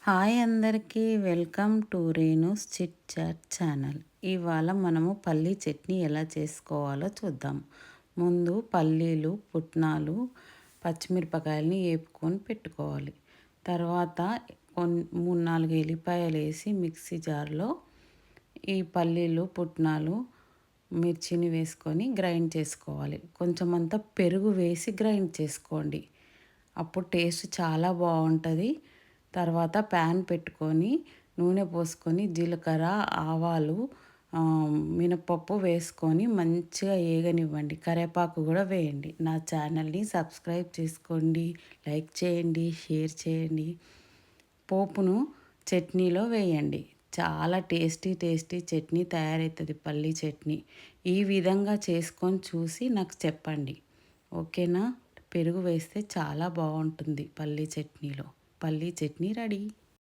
Hi అందరికీ welcome to Renu's chit chat channel. ఇవాళ మనము పల్లీ చట్నీ ఎలా చేసుకోవాలో చూద్దాం. ముందు పల్లీలు, పుట్నాలు, పచ్చిమిరపకాయలని వేపుకొని పెట్టుకోవాలి. తర్వాత 3-4 ఎల్లిపాయలు వేసి మిక్సీ జార్లో ఈ పల్లీలు, పుట్నాలు, మిర్చిని వేసుకొని గ్రైండ్ చేసుకోవాలి. కొంచెం అంతా పెరుగు వేసి గ్రైండ్ చేసుకోండి, అప్పుడు టేస్ట్ చాలా బాగుంటుంది. తర్వాత ప్యాన్ పెట్టుకొని నూనె పోసుకొని జీలకర్ర, ఆవాలు, మినపప్పు వేసుకొని మంచిగా ఏగనివ్వండి. కరివేపాకు కూడా వేయండి. నా ఛానల్ని సబ్స్క్రైబ్ చేసుకోండి, లైక్ చేయండి, షేర్ చేయండి. పోపును చట్నీలో వేయండి. చాలా టేస్టీ చట్నీ తయారవుతుంది, పల్లీ చట్నీ. ఈ విధంగా చేసుకొని చూసి నాకు చెప్పండి, ఓకేనా? పెరుగు వేస్తే చాలా బాగుంటుంది పల్లీ చట్నీలో. పల్లీ చట్నీ రెడీ.